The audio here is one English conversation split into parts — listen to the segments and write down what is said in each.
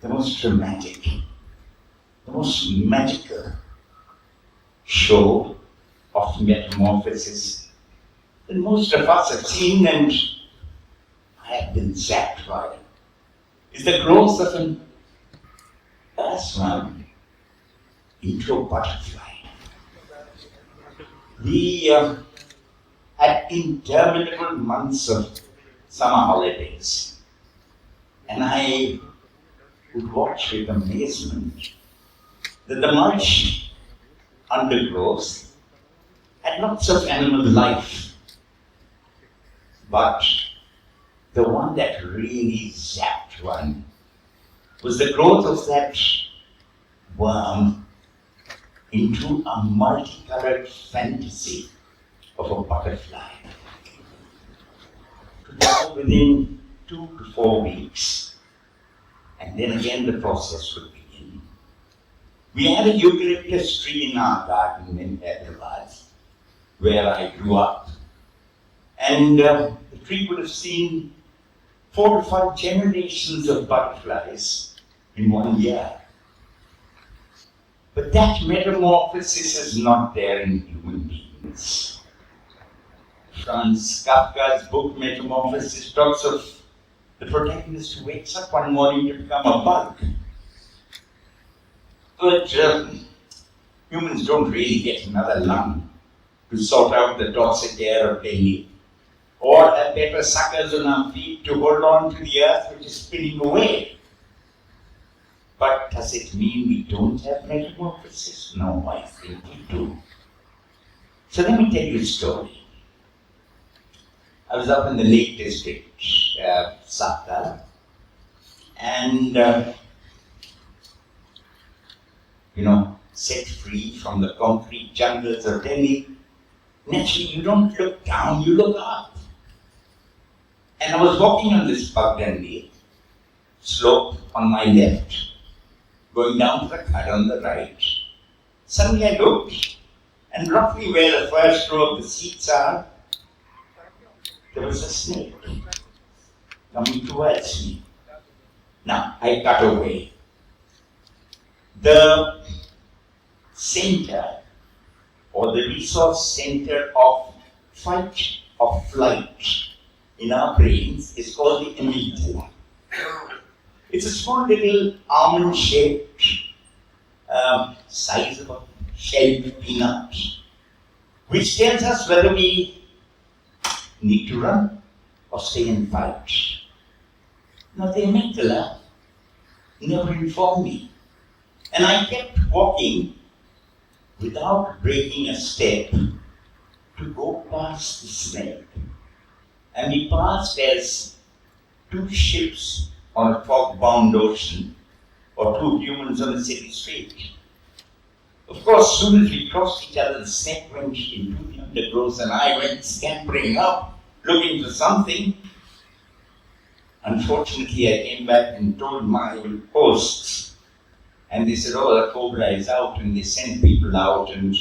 the most dramatic, the most magical show of metamorphosis that most of us have seen and I have been zapped by is the growth of an earthworm into a butterfly. We had interminable months of summer holidays, and I would watch with amazement that the mulch undergrowth had lots of animal life, but the one that really zapped one was the growth of that worm into a multicolored fantasy of a butterfly. Within 2 to 4 weeks, and then again the process would begin. We had a eucalyptus tree in our garden in Hyderabad, where I grew up, and the tree would have seen 4 to 5 generations of butterflies in 1 year. But that metamorphosis is not there in human beings. Franz Kafka's book Metamorphosis talks of the protagonist who wakes up one morning to become a bug. But humans don't really get another lung to sort out the toxic air of Delhi, or have better suckers on our feet to hold on to the earth which is spinning away. But does it mean we don't have metamorphosis? No, I think we do. So let me tell you a story. I was up in the Lake District, Sakta, and set free from the concrete jungles of Delhi. Naturally, you don't look down, you look up. And I was walking on this Bagdandi slope on my left, going down to the cut on the right. Suddenly I looked, and roughly where the first row of the seats are, there was a snake coming towards me. Now, I cut away. The center, or the resource center of fight or flight in our brains is called the Amygdala. It's a small little almond-shaped, size of a shelled peanut, which tells us whether we need to run or stay and fight. Now the Amygdala never informed me, and I kept walking without breaking a step to go past the snake. And we passed as 2 ships on a fog-bound ocean, or 2 humans on a city street. Of course, as soon as we crossed each other, the snake went into the undergrowth and I went scampering up, looking for something. Unfortunately, I came back and told my hosts, and they said, oh, the cobra is out, and they sent people out, and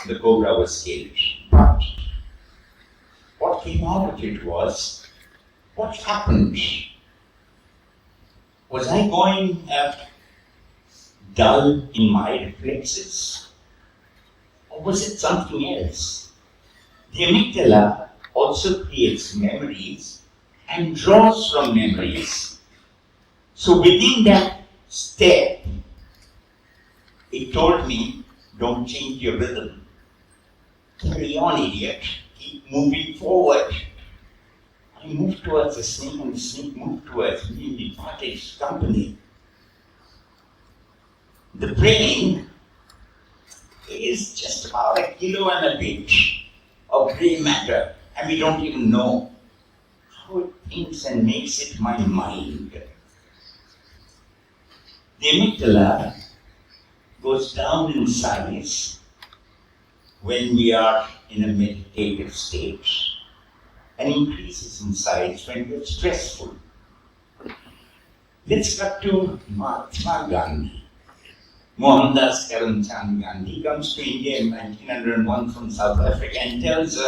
the cobra was killed. But what came out of it was, what happened? Was I going dull in my reflexes? Or was it something else? The amygdala also creates memories and draws from memories. So within that step, it told me, don't change your rhythm. Carry on, idiot. Keep moving forward. I moved towards the snake and the snake moved towards me and we parted company. The brain is just about 1 kilo and a bit of grey matter, and we don't even know how it thinks and makes it my mind. The amygdala goes down in size when we are in a meditative state and increases in size when we're stressful. Let's cut to Mahatma Gandhi. Mohandas Karamchand Gandhi comes to India in 1901 from South Africa and tells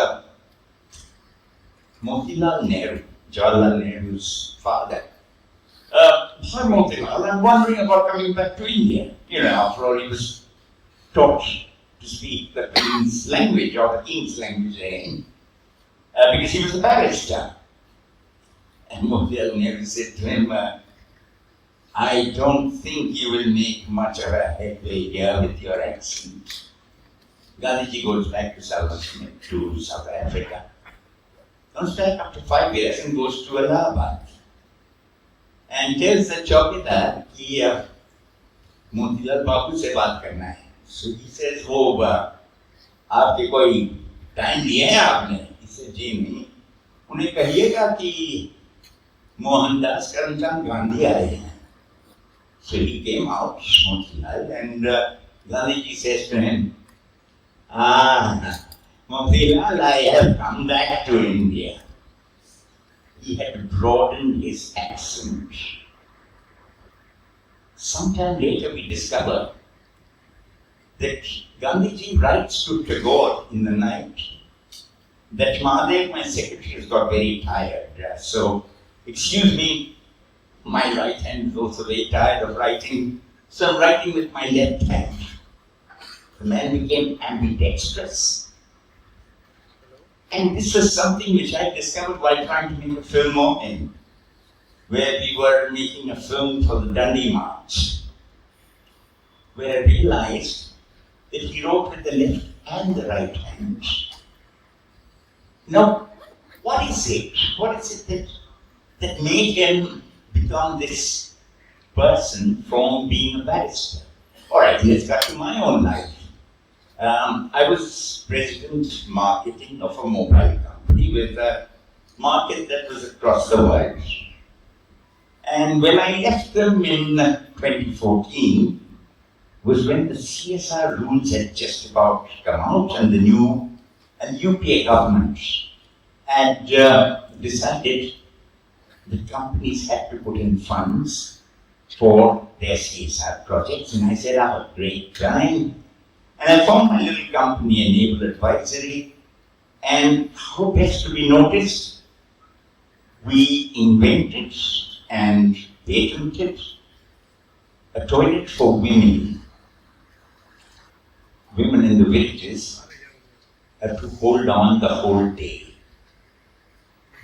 Motilal Nehru, Jawaharlal Nehru's father, Sir Motilal, I'm wondering about coming back to India. You know, after all, he was taught to speak the Queen's language, or the King's language, because he was a barrister. And Motilal Nehru said to him, I don't think you will make much of a headway here with your accent. Gandhiji goes back to South Africa. Comes back after 5 years and goes to Allahabad. And tells the chowkidar कि मोतीलाल बाबू से बात करना है. So he says, वो आपके कोई time दिए हैं आपने? He said, जी नहीं. उन्हें कहिएगा कि मोहनदास करमचंद गांधी आए हैं. So he came out, Motilal, and Gandhiji says to him, Motilal, I have come back to India. He had broadened his accent. Sometime later we discovered that Gandhiji writes to Tagore in the night that Mahadev, my secretary, has got very tired. So, excuse me, my right hand is also very tired of writing, so I'm writing with my left hand. The man became ambidextrous. And this was something which I discovered while trying to make a film of him, where we were making a film for the Dundee March, where I realized that he wrote with the left and the right hand. Now, what is it? What is it that made him become this person from being a barrister? All right, let's cut to my own life. I was president marketing of a mobile company with a market that was across the world. And when I left them in 2014 was when the CSR rules had just about come out, and the UPA government had decided that companies had to put in funds for their CSR projects. And I said, great time. And I found my little company, Enable Advisory, and how best to be noticed? We invented and patented a toilet for women. Women in the villages have to hold on the whole day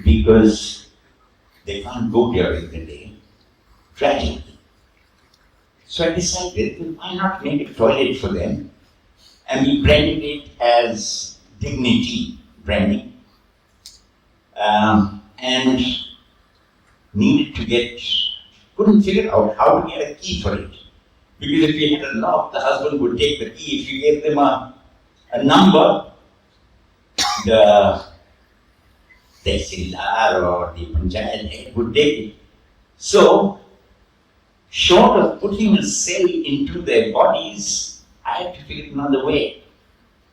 because they can't go during the day, tragically. So I decided, why not make a toilet for them? And we branded it as Dignity branding, and couldn't figure out how to get a key for it. Because if you had a lock, the husband would take the key. If you gave them a number, the Tehsildar or the Panchayat head would take it. So, short of putting a cell into their bodies, I had to figure another way.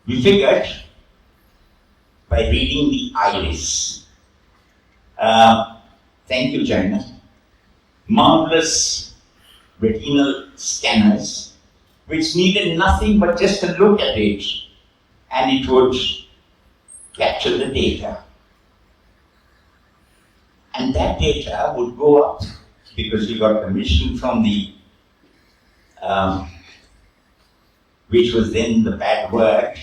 We figured by reading the iris. Thank you, China. Marvelous retinal scanners, which needed nothing but just to look at it, and it would capture the data. And that data would go up because we got permission from the which was then the bad word,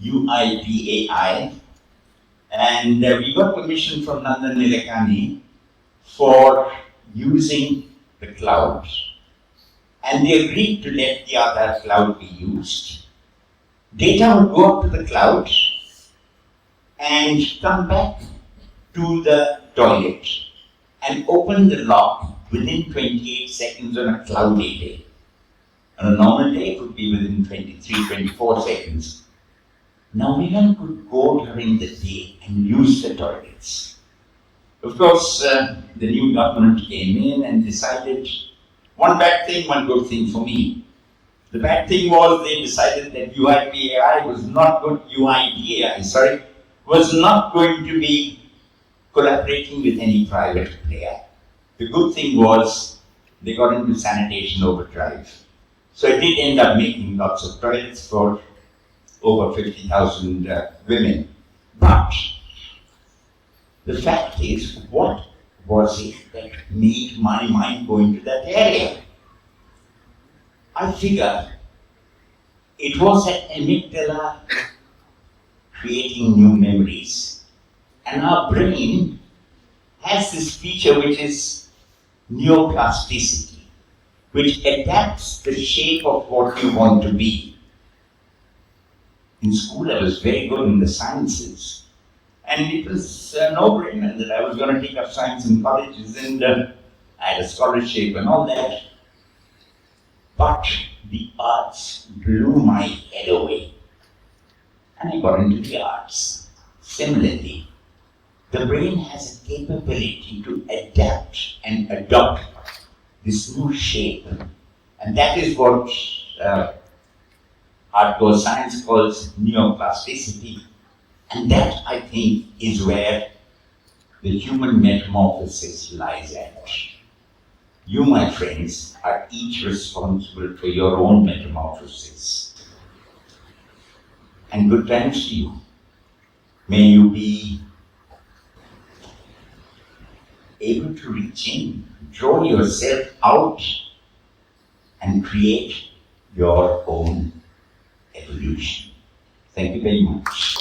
UIPAI, and we got permission from Nandan Nilekani for using the cloud. And they agreed to let the other cloud be used. Data would go up to the cloud and come back to the toilet and open the lock within 28 seconds on a cloudy day. On a normal day, it would be within 23, 24 seconds. Now, women could go during the day and use the toilets. Of course, the new government came in and decided one bad thing, one good thing for me. The bad thing was they decided that UIPAI was not going to be collaborating with any private player. The good thing was they got into sanitation overdrive. So I did end up making lots of toilets for over 50,000 women. But the fact is, what was it that made my mind go into that area? I figure it was an amygdala creating new memories. And our brain has this feature which is neuroplasticity, which adapts the shape of what you want to be. In school, I was very good in the sciences. And it was a no-brainer that I was going to take up science in colleges, and I had a scholarship and all that. But the arts blew my head away. And I got into the arts. Similarly, the brain has a capability to adapt and adopt this new shape. And that is what hardcore science calls neuroplasticity. And that, I think, is where the human metamorphosis lies at. You, my friends, are each responsible for your own metamorphosis. And good times to you. May you be able to reach in, draw yourself out, and create your own evolution. Thank you very much.